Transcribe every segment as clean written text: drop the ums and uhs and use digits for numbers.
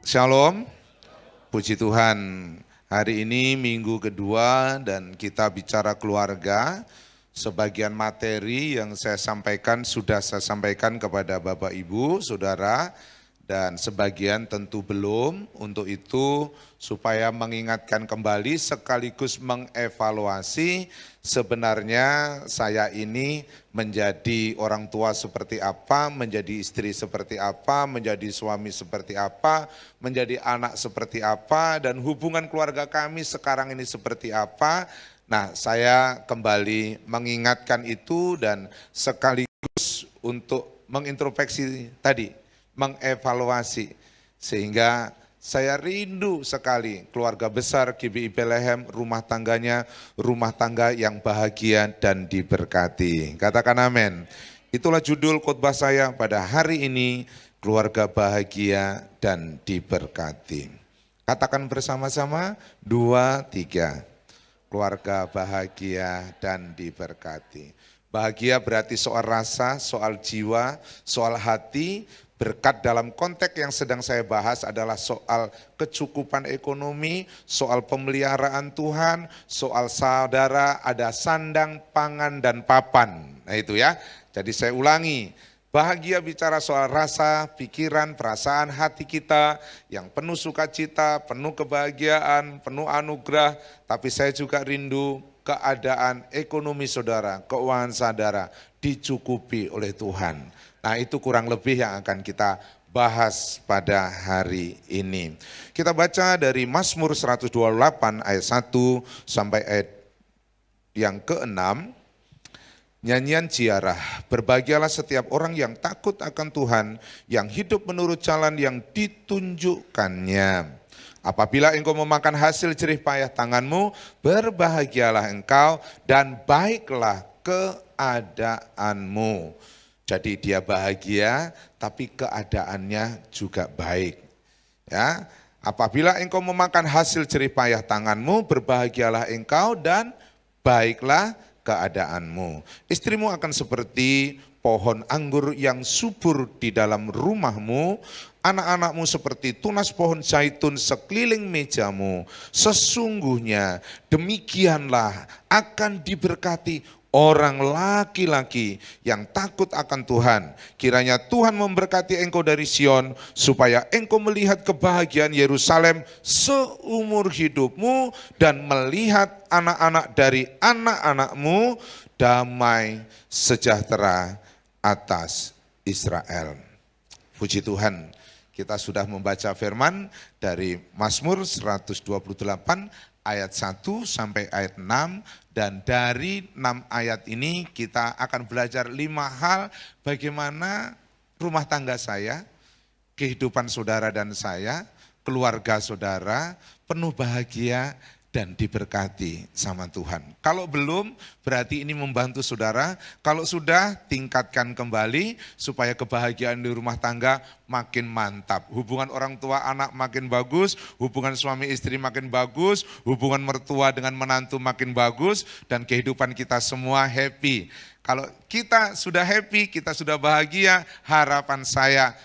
Shalom, puji Tuhan. Hari ini minggu kedua dan kita bicara keluarga. Sebagian materi yang saya sampaikan sudah saya sampaikan kepada Bapak Ibu, Saudara, dan sebagian tentu belum. Untuk itu supaya mengingatkan kembali sekaligus mengevaluasi sebenarnya saya ini menjadi orang tua seperti apa, menjadi istri seperti apa, menjadi suami seperti apa, menjadi anak seperti apa, dan hubungan keluarga kami sekarang ini seperti apa. Nah, saya kembali mengingatkan itu dan sekaligus untuk mengintrospeksi tadi, mengevaluasi, sehingga saya rindu sekali keluarga besar GBI Bethlehem, rumah tangganya, rumah tangga yang bahagia dan diberkati. Katakan amin. Itulah judul khotbah saya pada hari ini, keluarga bahagia dan diberkati. Katakan bersama-sama, 2, 3. Keluarga bahagia dan diberkati. Bahagia berarti soal rasa, soal jiwa, soal hati. Berkat dalam konteks yang sedang saya bahas adalah soal kecukupan ekonomi, soal pemeliharaan Tuhan, soal saudara ada sandang, pangan, dan papan. Nah itu ya, jadi saya ulangi. Bahagia bicara soal rasa, pikiran, perasaan hati kita yang penuh sukacita, penuh kebahagiaan, penuh anugerah. Tapi saya juga rindu keadaan ekonomi saudara, keuangan saudara dicukupi oleh Tuhan. Nah itu kurang lebih yang akan kita bahas pada hari ini. Kita baca dari Mazmur 128 ayat 1 sampai ayat yang ke-6. Nyanyian ziarah, berbahagialah setiap orang yang takut akan Tuhan, yang hidup menurut jalan yang ditunjukkannya. Apabila engkau memakan hasil jerih payah tanganmu, berbahagialah engkau dan baiklah keadaanmu. Jadi dia bahagia, tapi keadaannya juga baik. Ya, apabila engkau memakan hasil jerih payah tanganmu, berbahagialah engkau dan baiklah keadaanmu. Istrimu akan seperti pohon anggur yang subur di dalam rumahmu, anak-anakmu seperti tunas pohon zaitun sekeliling mejamu. Sesungguhnya demikianlah akan diberkati orang laki-laki yang takut akan Tuhan. Kiranya Tuhan memberkati engkau dari Sion, supaya engkau melihat kebahagiaan Yerusalem seumur hidupmu, dan melihat anak-anak dari anak-anakmu, damai sejahtera atas Israel. Puji Tuhan, kita sudah membaca firman dari Mazmur 128 ayat 1 sampai ayat 6. Dan dari 6 ayat ini kita akan belajar 5 hal bagaimana rumah tangga saya, kehidupan saudara dan saya, keluarga saudara penuh bahagia dan diberkati sama Tuhan. Kalau belum, berarti ini membantu saudara. Kalau sudah, tingkatkan kembali supaya kebahagiaan di rumah tangga makin mantap. Hubungan orang tua anak makin bagus, hubungan suami istri makin bagus, hubungan mertua dengan menantu makin bagus, dan kehidupan kita semua happy. Kalau kita sudah happy, kita sudah bahagia, harapan saya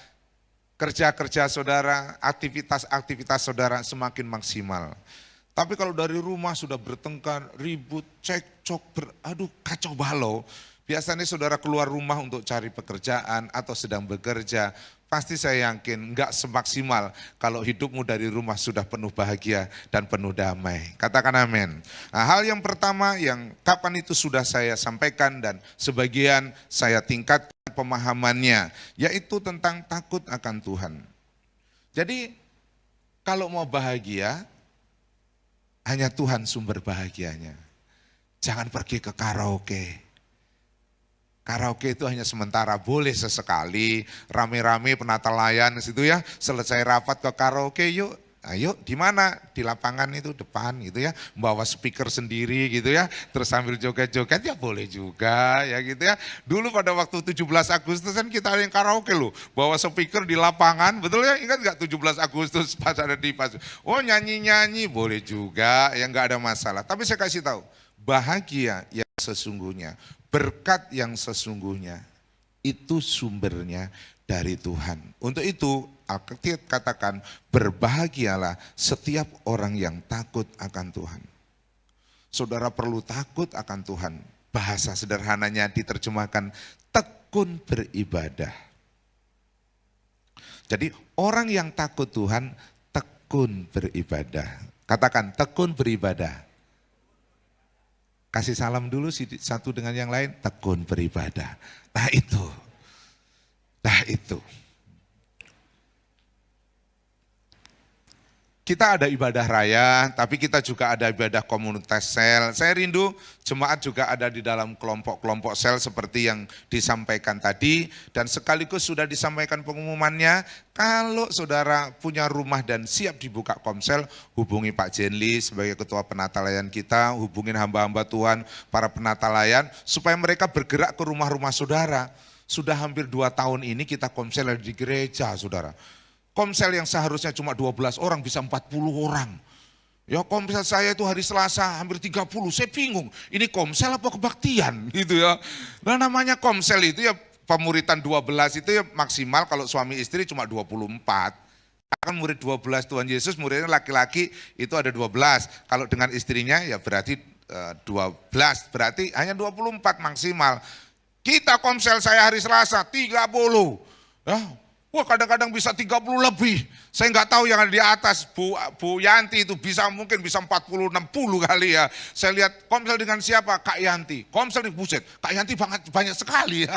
kerja-kerja saudara, aktivitas-aktivitas saudara semakin maksimal. Tapi kalau dari rumah sudah bertengkar, ribut, cekcok, kacau balau. Biasanya saudara keluar rumah untuk cari pekerjaan atau sedang bekerja. Pasti saya yakin enggak semaksimal kalau hidupmu dari rumah sudah penuh bahagia dan penuh damai. Katakan amin. Nah, hal yang pertama yang kapan itu sudah saya sampaikan dan sebagian saya tingkatkan pemahamannya, yaitu tentang takut akan Tuhan. Jadi kalau mau bahagia, hanya Tuhan sumber bahagianya. Jangan pergi ke karaoke. Karaoke itu hanya sementara, boleh sesekali, rame-rame penata layan situ ya, selesai rapat ke karaoke yuk. Ayo di mana? Di lapangan itu depan gitu ya, bawa speaker sendiri gitu ya, terus sambil joget-joget ya boleh juga ya gitu ya. Dulu pada waktu 17 Agustus kan kita ada yang karaoke loh, bawa speaker di lapangan, betul ya, ingat gak 17 Agustus pas ada di pas, oh nyanyi-nyanyi boleh juga, ya gak ada masalah. Tapi saya kasih tahu, bahagia yang sesungguhnya, berkat yang sesungguhnya itu sumbernya dari Tuhan. Untuk itu Alkitab katakan berbahagialah setiap orang yang takut akan Tuhan. Saudara perlu takut akan Tuhan. Bahasa sederhananya diterjemahkan tekun beribadah. Jadi orang yang takut Tuhan tekun beribadah. Katakan tekun beribadah. Kasih salam dulu satu dengan yang lain, tekun beribadah. Nah itu. Kita ada ibadah raya, tapi kita juga ada ibadah komunitas sel. Saya rindu jemaat juga ada di dalam kelompok-kelompok sel seperti yang disampaikan tadi. Dan sekaligus sudah disampaikan pengumumannya, kalau saudara punya rumah dan siap dibuka komsel, hubungi Pak Jenli sebagai ketua penata layan kita, hubungin hamba-hamba Tuhan, para penata layan, supaya mereka bergerak ke rumah-rumah saudara. Sudah hampir 2 tahun ini kita komsel di gereja, saudara. Komsel yang seharusnya cuma 12 orang bisa 40 orang. Ya komsel saya itu hari Selasa hampir 30, saya bingung. Ini komsel apa kebaktian gitu ya. Nah namanya komsel itu ya pemuritan 12 itu ya maksimal kalau suami istri cuma 24. Kan murid 12 Tuhan Yesus muridnya laki-laki itu ada 12. Kalau dengan istrinya ya berarti 12, berarti hanya 24 maksimal. Kita komsel saya hari Selasa 30. Ya. Wah kadang-kadang bisa 30 lebih. Saya nggak tahu yang ada di atas. Bu Yanti itu mungkin bisa 40-60 kali ya. Saya lihat komsel dengan siapa? Kak Yanti. Komsel di buset. Kak Yanti banyak sekali ya.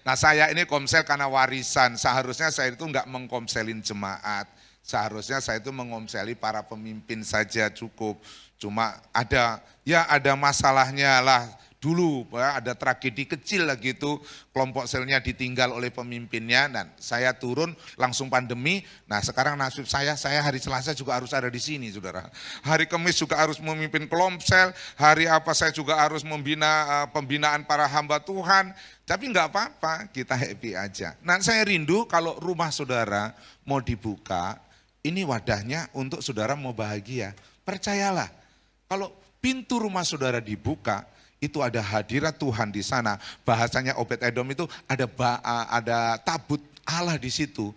Nah saya ini komsel karena warisan. Seharusnya saya itu nggak mengkomselin jemaat. Seharusnya saya itu mengomseli para pemimpin saja cukup. Cuma ada masalahnya lah. Dulu ada tragedi kecil lah gitu, kelompok selnya ditinggal oleh pemimpinnya dan saya turun langsung pandemi. Nah sekarang nasib saya hari Selasa juga harus ada di sini saudara. Hari Kamis juga harus memimpin kelompok sel, hari apa saya juga harus membina pembinaan para hamba Tuhan. Tapi enggak apa-apa, kita happy aja. Nah saya rindu kalau rumah saudara mau dibuka, ini wadahnya untuk saudara mau bahagia. Percayalah, kalau pintu rumah saudara dibuka, itu ada hadirat Tuhan di sana. Bahasanya Obed-Edom itu ada tabut Allah di situ.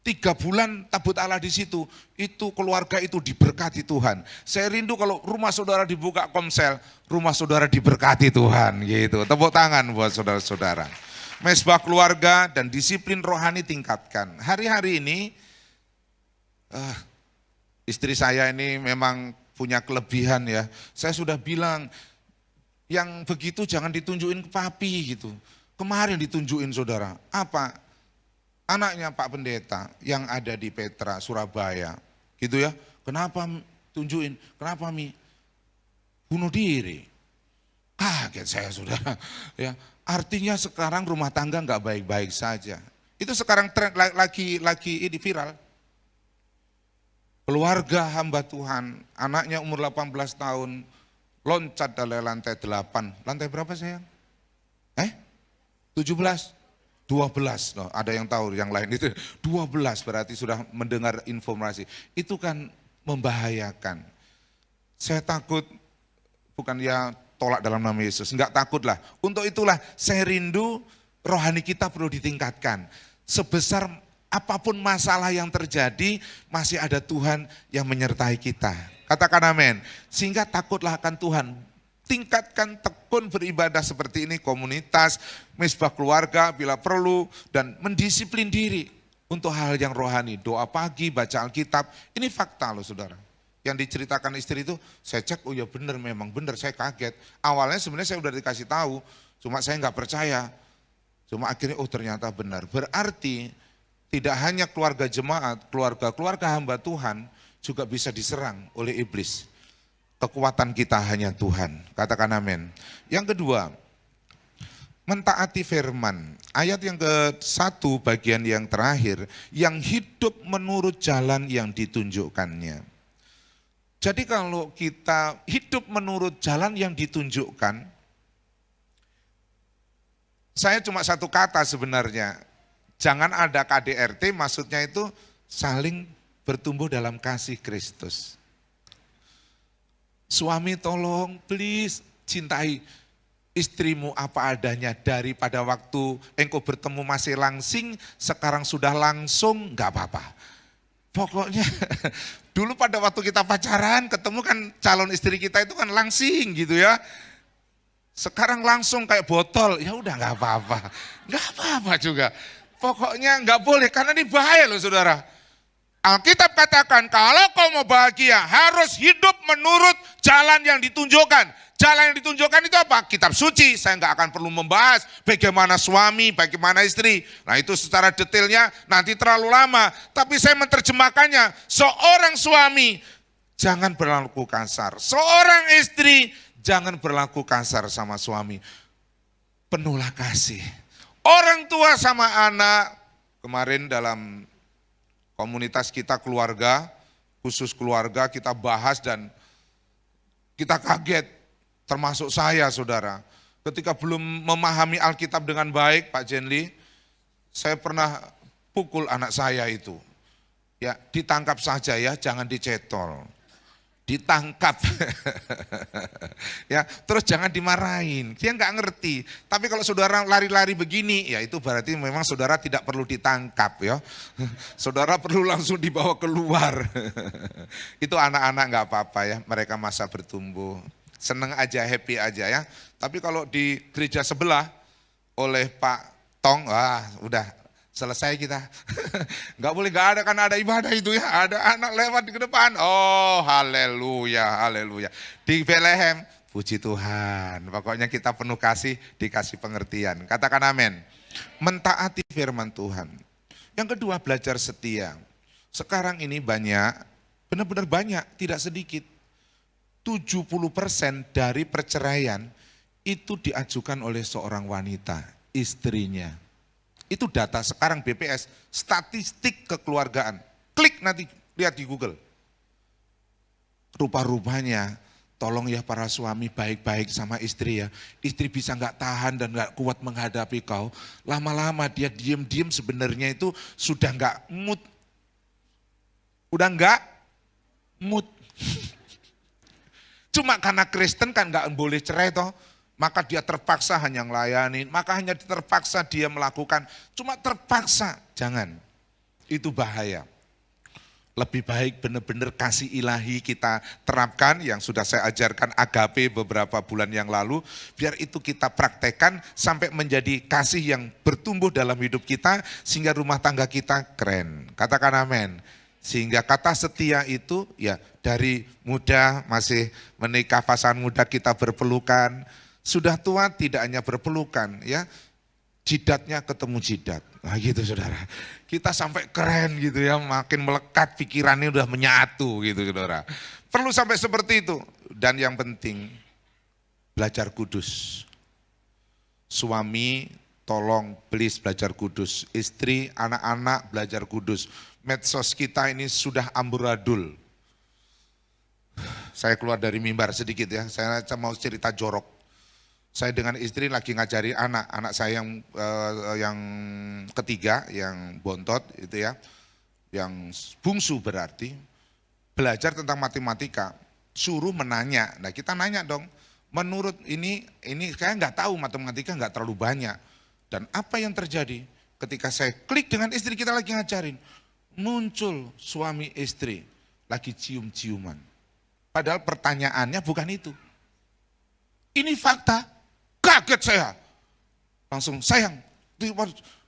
3 bulan tabut Allah di situ. Itu keluarga itu diberkati Tuhan. Saya rindu kalau rumah saudara dibuka komsel, rumah saudara diberkati Tuhan gitu. Tepuk tangan buat saudara-saudara. Mesbah keluarga dan disiplin rohani tingkatkan. Hari-hari ini istri saya ini memang punya kelebihan ya. Saya sudah bilang yang begitu jangan ditunjukin ke papi gitu. Kemarin ditunjukin saudara, apa? Anaknya Pak Pendeta yang ada di Petra, Surabaya. Gitu ya, kenapa tunjukin? Kenapa Mi? Bunuh diri. Kaget saya saudara. Ya, artinya sekarang rumah tangga nggak baik-baik saja. Itu sekarang tren lagi ini viral. Keluarga hamba Tuhan, anaknya umur 18 tahun, loncat dari lantai 8. Lantai berapa sayang? 17? 12. No, ada yang tahu yang lain itu. 12 berarti sudah mendengar informasi. Itu kan membahayakan. Saya takut, bukan ya tolak dalam nama Yesus. Enggak takutlah. Untuk itulah saya rindu rohani kita perlu ditingkatkan. Sebesar apapun masalah yang terjadi, masih ada Tuhan yang menyertai kita. Katakan amin. Sehingga takutlah akan Tuhan. Tingkatkan tekun beribadah seperti ini, komunitas, mesbah keluarga bila perlu, dan mendisiplin diri untuk hal yang rohani. Doa pagi, baca Alkitab, ini fakta loh saudara. Yang diceritakan istri itu, saya cek, oh ya benar, memang benar, saya kaget. Awalnya sebenarnya saya udah dikasih tahu, cuma saya nggak percaya. Cuma akhirnya, oh ternyata benar. Berarti tidak hanya keluarga jemaat, keluarga hamba Tuhan, juga bisa diserang oleh iblis. Kekuatan kita hanya Tuhan. Katakan amin. Yang kedua, mentaati firman. Ayat yang ke-1 bagian yang terakhir, yang hidup menurut jalan yang ditunjukkannya. Jadi kalau kita hidup menurut jalan yang ditunjukkan, saya cuma satu kata sebenarnya. Jangan ada KDRT, maksudnya itu saling bertumbuh dalam kasih Kristus. Suami tolong please cintai istrimu apa adanya, daripada waktu engkau bertemu masih langsing, sekarang sudah langsung, nggak apa-apa. Pokoknya dulu pada waktu kita pacaran, ketemu kan calon istri kita itu kan langsing gitu ya. Sekarang langsung kayak botol, ya udah nggak apa-apa, nggak apa-apa juga. Pokoknya nggak boleh, karena ini bahaya loh saudara. Alkitab katakan kalau kau mau bahagia harus hidup menurut jalan yang ditunjukkan. Jalan yang ditunjukkan itu apa? Kitab suci. Saya nggak akan perlu membahas bagaimana suami, bagaimana istri. Nah itu secara detailnya nanti terlalu lama. Tapi saya menerjemahkannya, seorang suami jangan berlaku kasar. Seorang istri jangan berlaku kasar sama suami. Penuhlah kasih. Orang tua sama anak, kemarin dalam komunitas kita keluarga, khusus keluarga kita bahas dan kita kaget, termasuk saya saudara. Ketika belum memahami Alkitab dengan baik Pak Jenli, saya pernah pukul anak saya itu. Ya ditangkap saja ya, jangan dicetol. Ditangkap. Ya, terus jangan dimarahin. Dia nggak ngerti. Tapi kalau saudara lari-lari begini, ya itu berarti memang saudara tidak perlu ditangkap ya. Saudara perlu langsung dibawa keluar. Itu anak-anak nggak apa-apa ya, mereka masa bertumbuh. Seneng aja, happy aja ya. Tapi kalau di gereja sebelah oleh Pak Tong, udah selesai kita. Nggak boleh, nggak ada, kan ada ibadah itu ya. Ada anak lewat di depan. Oh haleluya, haleluya. Di Bethlehem, puji Tuhan. Pokoknya kita penuh kasih, dikasih pengertian. Katakan amin. Mentaati firman Tuhan. Yang kedua, belajar setia. Sekarang ini banyak, benar-benar banyak, tidak sedikit. 70% dari perceraian itu diajukan oleh seorang wanita, istrinya. Itu data sekarang BPS, statistik kekeluargaan. Klik nanti, lihat di Google. Rupa-rupanya, tolong ya para suami baik-baik sama istri ya. Istri bisa nggak tahan dan nggak kuat menghadapi kau. Lama-lama dia diem-diem sebenarnya itu sudah nggak mood. Udah nggak mood. Cuma karena Kristen kan nggak boleh cerai toh. Maka dia terpaksa hanya melayani, maka hanya terpaksa dia melakukan, cuma terpaksa, jangan, itu bahaya. Lebih baik benar-benar kasih ilahi kita terapkan, yang sudah saya ajarkan agape beberapa bulan yang lalu, biar itu kita praktekkan sampai menjadi kasih yang bertumbuh dalam hidup kita, sehingga rumah tangga kita keren, katakan amin. Sehingga kata setia itu ya dari muda masih menikah, pasangan muda kita berpelukan, sudah tua tidak hanya berpelukan ya, jidatnya ketemu jidat. Nah gitu saudara, kita sampai keren gitu ya, makin melekat pikirannya udah menyatu gitu saudara. Perlu sampai seperti itu. Dan yang penting, belajar kudus. Suami tolong please belajar kudus, istri, anak-anak belajar kudus. Medsos kita ini sudah amburadul. Saya keluar dari mimbar sedikit ya, saya mau cerita jorok. Saya dengan istri lagi ngajari anak saya yang ketiga, yang bontot itu ya, yang bungsu berarti, belajar tentang matematika, suruh menanya. Nah kita nanya dong, menurut ini saya nggak tahu, matematika nggak terlalu banyak. Dan apa yang terjadi ketika saya klik dengan istri kita lagi ngajarin, muncul suami istri lagi cium-ciuman. Padahal pertanyaannya bukan itu. Ini fakta. Kaget saya, langsung sayang,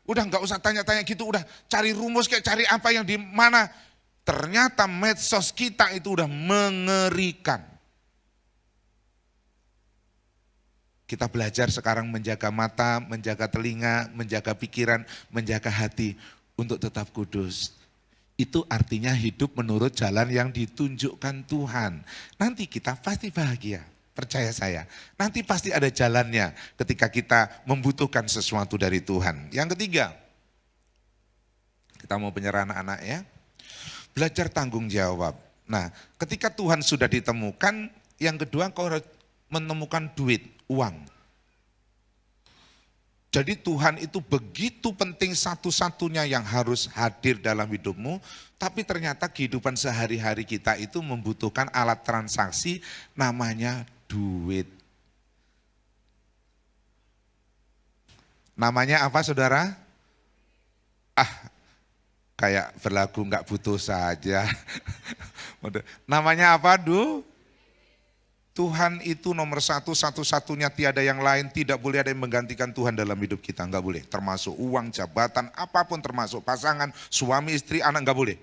udah nggak usah tanya-tanya gitu, udah cari rumus kayak cari apa yang di mana. Ternyata medsos kita itu udah mengerikan. Kita belajar sekarang menjaga mata, menjaga telinga, menjaga pikiran, menjaga hati untuk tetap kudus. Itu artinya hidup menurut jalan yang ditunjukkan Tuhan. Nanti kita pasti bahagia. Percaya saya, nanti pasti ada jalannya ketika kita membutuhkan sesuatu dari Tuhan. Yang ketiga, kita mau penyerahan anak ya, belajar tanggung jawab. Nah, ketika Tuhan sudah ditemukan, yang kedua kau harus menemukan duit, uang. Jadi Tuhan itu begitu penting, satu-satunya yang harus hadir dalam hidupmu, tapi ternyata kehidupan sehari-hari kita itu membutuhkan alat transaksi namanya duit. Namanya apa saudara? Ah, kayak berlagu nggak butuh saja. Namanya apa, Du? Tuhan itu nomor satu, satu-satunya, tiada yang lain. Tidak boleh ada yang menggantikan Tuhan dalam hidup kita, nggak boleh. Termasuk uang, jabatan, apapun, termasuk pasangan, suami, istri, anak, nggak boleh.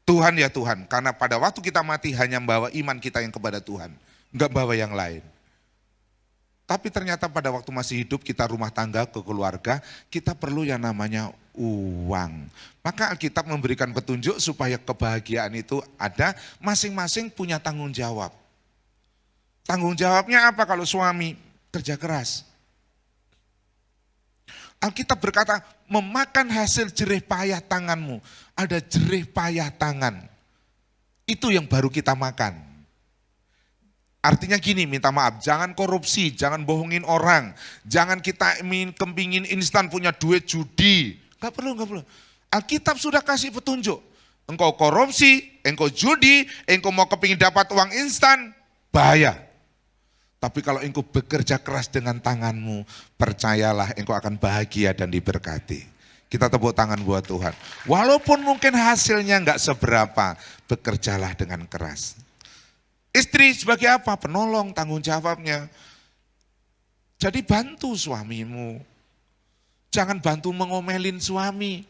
Tuhan ya Tuhan, karena pada waktu kita mati hanya membawa iman kita yang kepada Tuhan, nggak bawa yang lain. Tapi ternyata pada waktu masih hidup kita rumah tangga ke keluarga, kita perlu yang namanya uang. Maka Alkitab memberikan petunjuk supaya kebahagiaan itu ada, masing-masing punya tanggung jawab. Tanggung jawabnya apa kalau suami kerja keras? Alkitab berkata, memakan hasil jerih payah tanganmu. Ada jerih payah tangan. Itu yang baru kita makan. Artinya gini, minta maaf, jangan korupsi, jangan bohongin orang. Jangan kita kepingin instan punya duit judi. Gak perlu, gak perlu. Alkitab sudah kasih petunjuk. Engkau korupsi, engkau judi, engkau mau kepingin dapat uang instan, bahaya. Tapi kalau engkau bekerja keras dengan tanganmu, percayalah engkau akan bahagia dan diberkati. Kita tepuk tangan buat Tuhan. Walaupun mungkin hasilnya enggak seberapa, bekerjalah dengan keras. Istri sebagai apa? Penolong, tanggung jawabnya. Jadi bantu suamimu. Jangan bantu mengomelin suami.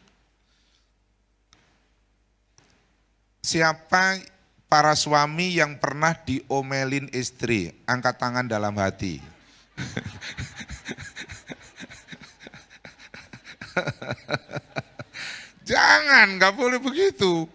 Siapa para suami yang pernah diomelin istri, angkat tangan dalam hati. Jangan, gak boleh begitu.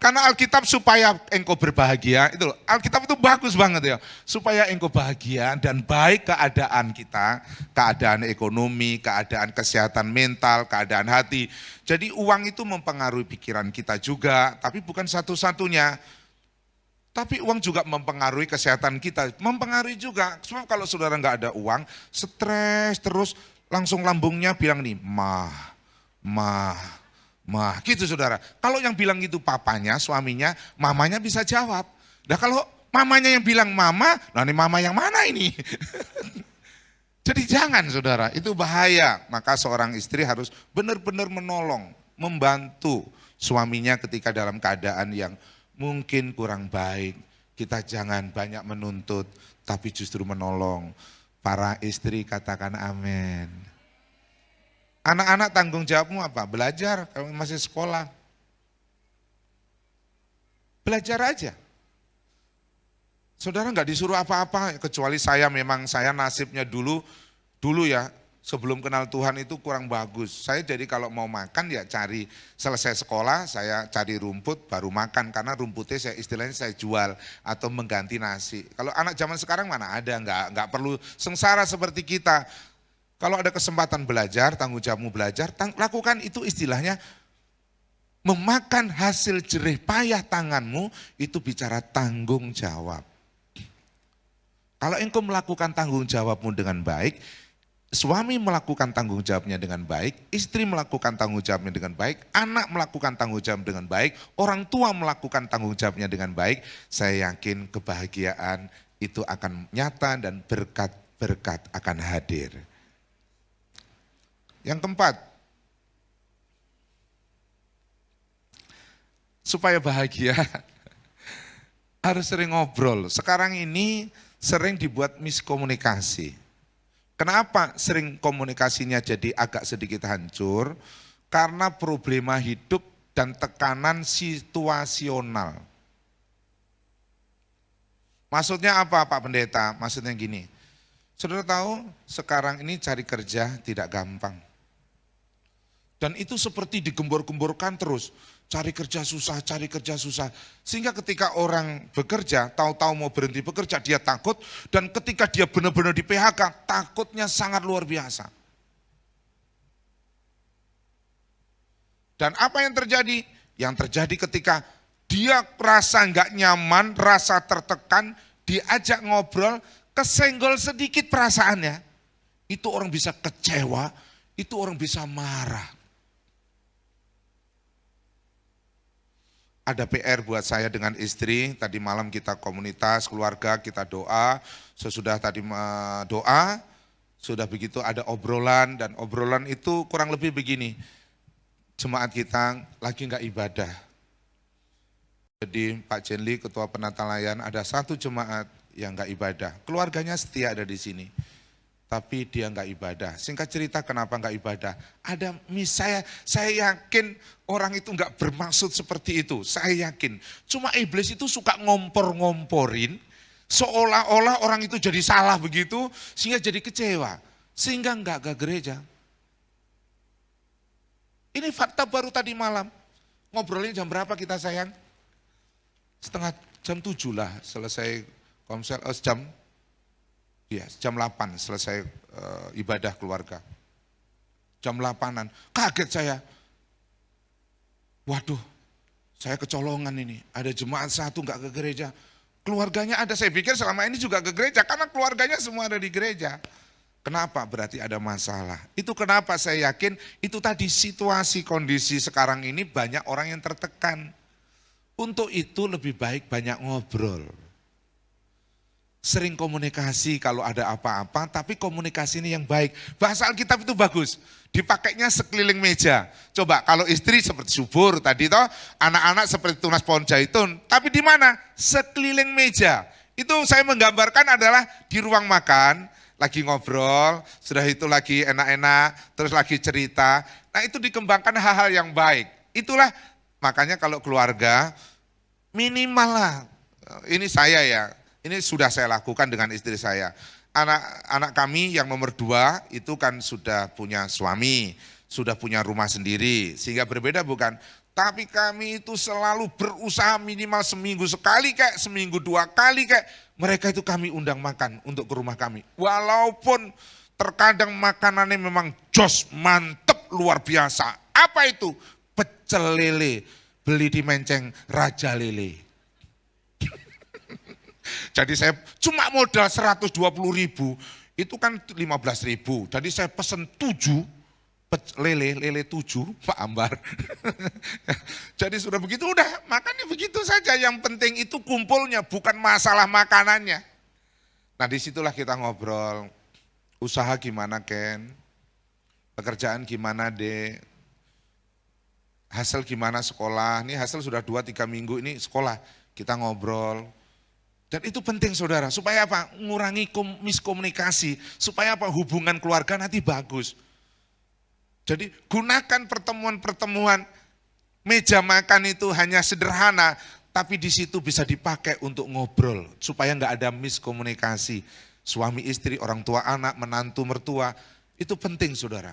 Karena Alkitab supaya engkau berbahagia, itu loh, Alkitab itu bagus banget ya. Supaya engkau bahagia dan baik keadaan kita, keadaan ekonomi, keadaan kesehatan mental, keadaan hati. Jadi uang itu mempengaruhi pikiran kita juga, tapi bukan satu-satunya. Tapi uang juga mempengaruhi kesehatan kita, mempengaruhi juga. Sebab kalau saudara nggak ada uang, stres terus, langsung lambungnya bilang nih, mah, gitu saudara. Kalau yang bilang itu papanya, suaminya, mamanya bisa jawab. Nah kalau mamanya yang bilang mama, nah ini mama yang mana ini? Jadi jangan saudara, itu bahaya. Maka seorang istri harus benar-benar menolong, membantu suaminya ketika dalam keadaan yang mungkin kurang baik. Kita jangan banyak menuntut, tapi justru menolong. Para istri katakan amin. Anak-anak tanggung jawabmu apa? Belajar, kalau masih sekolah. Belajar aja. Saudara nggak disuruh apa-apa, kecuali saya nasibnya dulu ya, sebelum kenal Tuhan itu kurang bagus. Saya jadi kalau mau makan ya cari, selesai sekolah saya cari rumput baru makan. Karena rumputnya istilahnya saya jual atau mengganti nasi. Kalau anak zaman sekarang mana ada, nggak perlu sengsara seperti kita. Kalau ada kesempatan belajar, tanggung jawabmu belajar, lakukan itu istilahnya memakan hasil jerih payah tanganmu, itu bicara tanggung jawab. Kalau engkau melakukan tanggung jawabmu dengan baik, suami melakukan tanggung jawabnya dengan baik, istri melakukan tanggung jawabnya dengan baik, anak melakukan tanggung jawab dengan baik, orang tua melakukan tanggung jawabnya dengan baik, saya yakin kebahagiaan itu akan nyata dan berkat-berkat akan hadir. Yang keempat, supaya bahagia harus sering ngobrol. Sekarang ini sering dibuat miskomunikasi. Kenapa sering komunikasinya jadi agak sedikit hancur? Karena problema hidup dan tekanan situasional. Maksudnya apa Pak Pendeta? Maksudnya gini, saudara tahu sekarang ini cari kerja tidak gampang. Dan itu seperti digembor-gemborkan terus, cari kerja susah. Sehingga ketika orang bekerja, tahu-tahu mau berhenti bekerja, dia takut. Dan ketika dia benar-benar di PHK, takutnya sangat luar biasa. Dan apa yang terjadi? Yang terjadi ketika dia rasa nggak nyaman, rasa tertekan, diajak ngobrol, kesenggol sedikit perasaannya, itu orang bisa kecewa, itu orang bisa marah. Ada PR buat saya dengan istri, tadi malam kita komunitas, keluarga, kita doa, sesudah tadi doa, Sudah begitu ada obrolan, dan obrolan itu kurang lebih begini, jemaat kita lagi nggak ibadah. Jadi Pak Jenli, ketua penata layan, ada satu jemaat yang nggak ibadah. Keluarganya setia ada di sini, tapi dia nggak ibadah. Singkat cerita kenapa nggak ibadah? Ada saya yakin orang itu nggak bermaksud seperti itu. Saya yakin. Cuma iblis itu suka ngompor-ngomporin, seolah-olah orang itu jadi salah begitu, sehingga jadi kecewa, sehingga nggak ke gereja. Ini fakta baru tadi malam. Ngobrolnya jam berapa kita sayang? Setengah jam 7 lah selesai komsel, jam 8 selesai ibadah keluarga. Jam 8-an, kaget saya. Waduh, saya kecolongan ini, ada jemaat satu nggak ke gereja. Keluarganya ada, saya pikir selama ini juga ke gereja, karena keluarganya semua ada di gereja. Kenapa? Berarti ada masalah. Itu kenapa saya yakin, itu tadi situasi kondisi sekarang ini banyak orang yang tertekan. Untuk itu lebih baik banyak ngobrol. Sering komunikasi kalau ada apa-apa, tapi komunikasi ini yang baik. Bahasa Alkitab itu bagus, dipakainya sekeliling meja. Coba kalau istri seperti subur tadi toh, anak-anak seperti tunas pohon zaitun, tapi di mana? Sekeliling meja. Itu saya menggambarkan adalah di ruang makan, lagi ngobrol, sudah itu lagi enak-enak, terus lagi cerita. Nah itu dikembangkan hal-hal yang baik. Itulah makanya kalau keluarga, minimal lah, ini saya ya, ini sudah saya lakukan dengan istri saya. Anak kami yang nomor 2 itu kan sudah punya suami, sudah punya rumah sendiri, sehingga berbeda bukan? Tapi kami itu selalu berusaha minimal seminggu sekali kayak, seminggu 2 kali kayak, mereka itu kami undang makan untuk ke rumah kami. Walaupun terkadang makanannya memang jos, mantep, luar biasa. Apa itu? Pecel lele, beli di Menceng Raja Lele. Jadi saya cuma modal 120.000, itu kan 15.000. Jadi saya pesen 7 lele 7, Pak Ambar. Jadi sudah begitu, udah makannya begitu saja. Yang penting itu kumpulnya, bukan masalah makanannya. Nah disitulah kita ngobrol, usaha gimana Ken, pekerjaan gimana Dek, hasil gimana sekolah, ini hasil sudah 2-3 minggu ini sekolah, kita ngobrol. Dan itu penting saudara, supaya apa? Mengurangi miskomunikasi, supaya apa? Hubungan keluarga nanti bagus. Jadi gunakan pertemuan-pertemuan, meja makan itu hanya sederhana, tapi di situ bisa dipakai untuk ngobrol, supaya nggak ada miskomunikasi. Suami istri, orang tua anak, menantu mertua, itu penting saudara.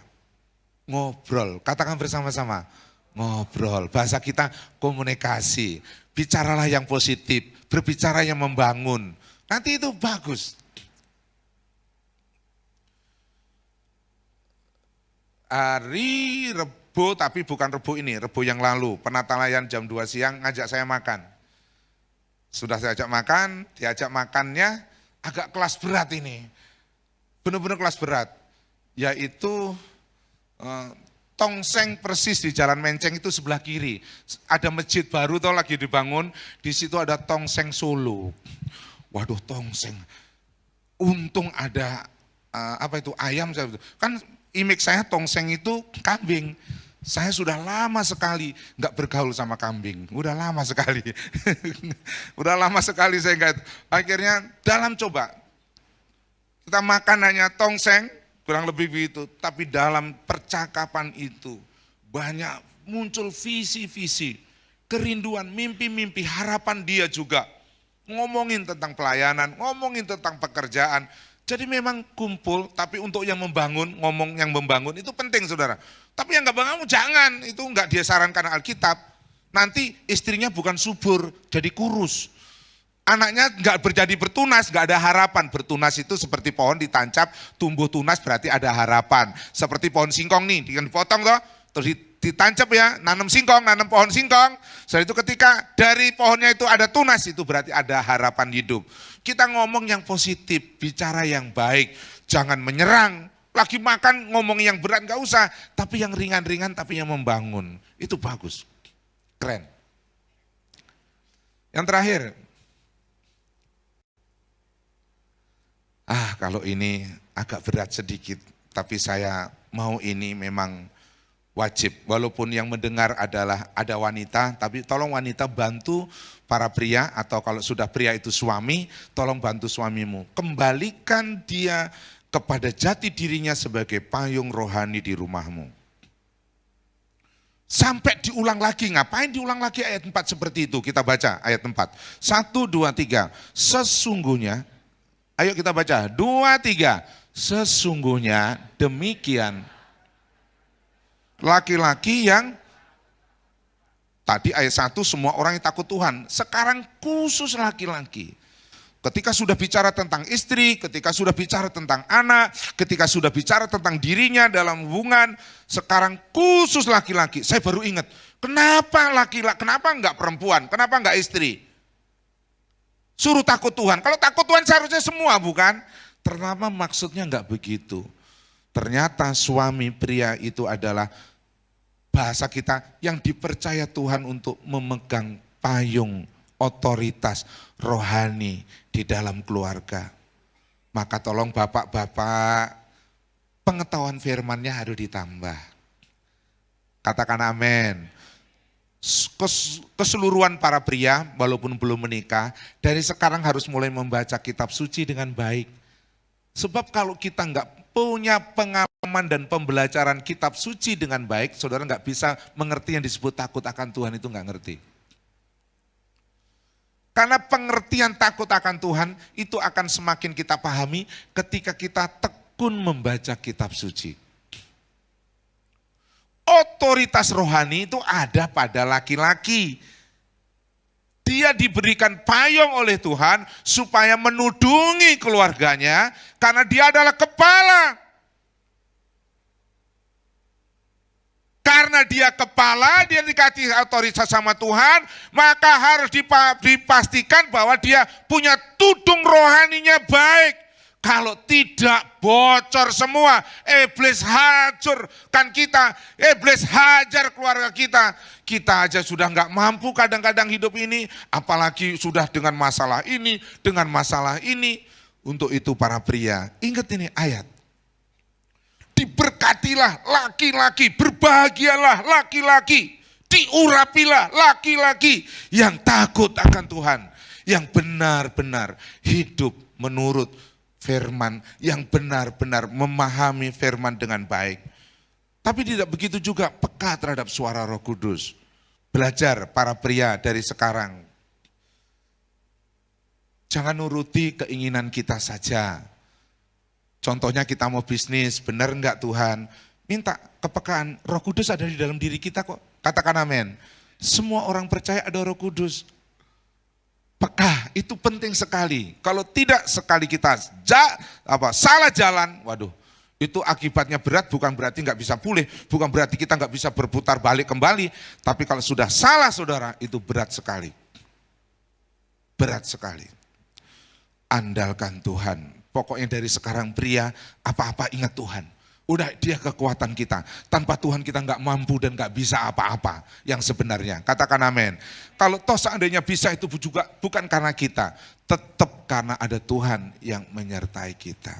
Ngobrol, katakan bersama-sama, ngobrol. Bahasa kita komunikasi, bicaralah yang positif, berbicara yang membangun, nanti itu bagus. Hari Rebo, tapi bukan Rebo ini, Rebo yang lalu, penata layan jam 2 siang ngajak saya makan. Sudah saya ajak makan, diajak makannya agak kelas berat ini, benar-benar kelas berat, yaitu tongseng persis di Jalan Menceng itu sebelah kiri. Ada masjid baru tuh lagi dibangun, di situ ada tongseng Solo. Waduh tongseng, untung ada ayam. Kan image saya tongseng itu kambing. Saya sudah lama sekali nggak bergaul sama kambing, udah lama sekali. Udah lama sekali saya nggak. Akhirnya dalam coba, kita makan hanya tongseng, kurang lebih begitu, tapi dalam percakapan itu banyak muncul visi-visi, kerinduan, mimpi-mimpi, harapan dia juga. Ngomongin tentang pelayanan, ngomongin tentang pekerjaan. Jadi memang kumpul, tapi untuk yang membangun, ngomong yang membangun itu penting saudara. Tapi yang nggak bangun jangan, itu nggak dia sarankan Alkitab. Nanti istrinya bukan subur, jadi kurus. Anaknya nggak berjadi bertunas, nggak ada harapan. Bertunas itu seperti pohon ditancap, tumbuh tunas berarti ada harapan. Seperti pohon singkong nih, dipotong toh, terus ditancap ya, nanam singkong, nanam pohon singkong. Setelah itu ketika dari pohonnya itu ada tunas, itu berarti ada harapan hidup. Kita ngomong yang positif, bicara yang baik, jangan menyerang. Lagi makan ngomong yang berat nggak usah, tapi yang ringan-ringan tapi yang membangun. Itu bagus, keren. Yang terakhir, kalau ini agak berat sedikit, tapi saya mau ini memang wajib. Walaupun yang mendengar adalah ada wanita, tapi tolong wanita bantu para pria, atau kalau sudah pria itu suami, tolong bantu suamimu. Kembalikan dia kepada jati dirinya sebagai payung rohani di rumahmu. Sampai diulang lagi, ngapain diulang lagi ayat 4 seperti itu? Kita baca ayat 4. 1, 2, 3. Sesungguhnya, ayo kita baca. 2, 3. Sesungguhnya demikian laki-laki yang, tadi ayat 1 semua orang yang takut Tuhan. Sekarang khusus laki-laki. Ketika sudah bicara tentang istri, ketika sudah bicara tentang anak, ketika sudah bicara tentang dirinya dalam hubungan, sekarang khusus laki-laki. Saya baru ingat, kenapa laki-laki, kenapa enggak perempuan, kenapa enggak istri? Suruh takut Tuhan. Kalau takut Tuhan seharusnya semua, bukan? Ternyata maksudnya enggak begitu. Ternyata suami pria itu adalah bahasa kita yang dipercaya Tuhan untuk memegang payung otoritas rohani di dalam keluarga. Maka tolong bapak-bapak, pengetahuan firman-Nya harus ditambah. Katakan amin. Keseluruhan para pria walaupun belum menikah, dari sekarang harus mulai membaca kitab suci dengan baik. Sebab kalau kita enggak punya pengalaman dan pembelajaran kitab suci dengan baik, saudara enggak bisa mengerti yang disebut takut akan Tuhan, itu enggak ngerti. Karena pengertian takut akan Tuhan itu akan semakin kita pahami ketika kita tekun membaca kitab suci. Otoritas rohani itu ada pada laki-laki. Dia diberikan payung oleh Tuhan supaya menudungi keluarganya karena dia adalah kepala. Karena dia kepala, dia dikasih otoritas sama Tuhan, maka harus dipastikan bahwa dia punya tudung rohaninya baik. Kalau tidak bocor semua, iblis hancurkan kita, iblis hajar keluarga kita. Kita aja sudah nggak mampu kadang-kadang hidup ini, apalagi sudah dengan masalah ini, dengan masalah ini. Untuk itu para pria, ingat ini ayat. Diberkatilah laki-laki, berbahagialah laki-laki, diurapilah laki-laki yang takut akan Tuhan, yang benar-benar hidup menurut firman, yang benar-benar memahami firman dengan baik. Tapi tidak begitu juga peka terhadap suara Roh Kudus. Belajar para pria dari sekarang. Jangan nuruti keinginan kita saja. Contohnya kita mau bisnis, benar enggak Tuhan? Minta kepekaan, Roh Kudus ada di dalam diri kita kok. Katakan amin. Semua orang percaya ada Roh Kudus. Peka, itu penting sekali. Kalau tidak sekali kita salah jalan, waduh, itu akibatnya berat, bukan berarti enggak bisa pulih, bukan berarti kita enggak bisa berputar balik kembali. Tapi kalau sudah salah saudara, itu berat sekali. Berat sekali. Andalkan Tuhan. Pokoknya dari sekarang pria, apa-apa ingat Tuhan. Udah dia kekuatan kita. Tanpa Tuhan kita nggak mampu dan nggak bisa apa-apa yang sebenarnya. Katakan amin. Kalau toh seandainya bisa itu juga bukan karena kita. Tetap karena ada Tuhan yang menyertai kita.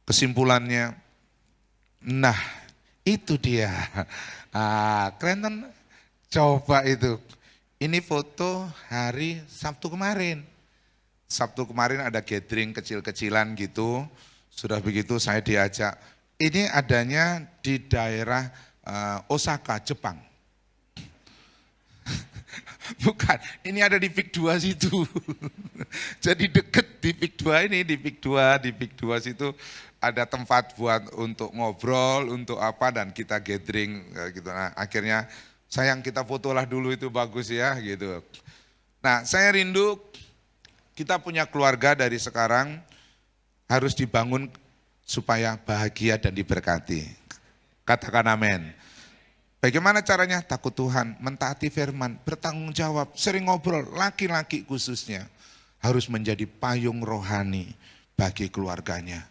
Kesimpulannya, nah itu dia. Keren kan? Coba itu. Ini foto hari Sabtu kemarin. Sabtu kemarin ada gathering kecil-kecilan gitu, sudah begitu saya diajak. Ini adanya di daerah Osaka, Jepang. Bukan, ini ada di Pik 2 situ. Jadi deket di Pik 2 ini, di Pik 2 situ ada tempat buat untuk ngobrol, untuk apa, dan kita gathering gitu. Nah, akhirnya sayang kita fotolah dulu itu bagus ya gitu. Nah, saya rindu kita punya keluarga dari sekarang harus dibangun supaya bahagia dan diberkati. Katakan amin. Bagaimana caranya? Takut Tuhan, mentaati firman, bertanggung jawab, sering ngobrol, laki-laki khususnya harus menjadi payung rohani bagi keluarganya.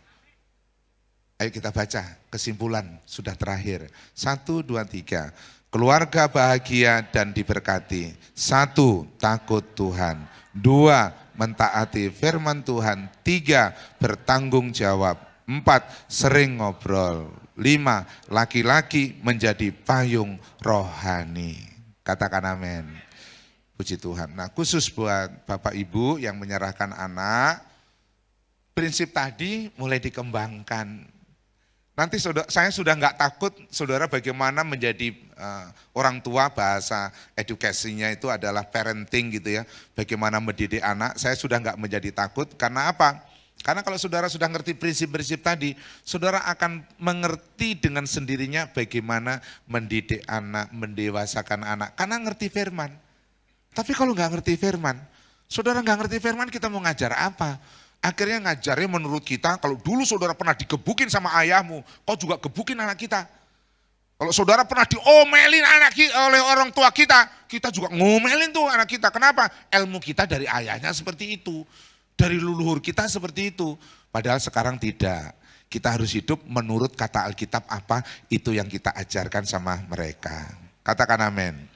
Ayo kita baca kesimpulan sudah terakhir. 1, 2, 3. Keluarga bahagia dan diberkati. 1, takut Tuhan. 2, mentaati firman Tuhan. 3, bertanggung jawab. 4, sering ngobrol. 5, laki-laki menjadi payung rohani. Katakan amin. Puji Tuhan. Nah, khusus buat Bapak Ibu yang menyerahkan anak, prinsip tadi mulai dikembangkan. Nanti saya sudah nggak takut, saudara, bagaimana menjadi orang tua, bahasa edukasinya itu adalah parenting gitu ya. Bagaimana mendidik anak, saya sudah nggak menjadi takut. Karena apa? Karena kalau saudara sudah ngerti prinsip-prinsip tadi, saudara akan mengerti dengan sendirinya bagaimana mendidik anak, mendewasakan anak. Karena ngerti firman. Tapi kalau nggak ngerti firman, saudara nggak ngerti firman, kita mau ngajar apa? Akhirnya ngajarnya menurut kita, kalau dulu saudara pernah digebukin sama ayahmu, kau juga gebukin anak kita. Kalau saudara pernah diomelin oleh orang tua kita juga ngomelin tuh anak kita. Kenapa? Ilmu kita dari ayahnya seperti itu. Dari leluhur kita seperti itu. Padahal sekarang tidak. Kita harus hidup menurut kata Alkitab apa, itu yang kita ajarkan sama mereka. Katakan amin.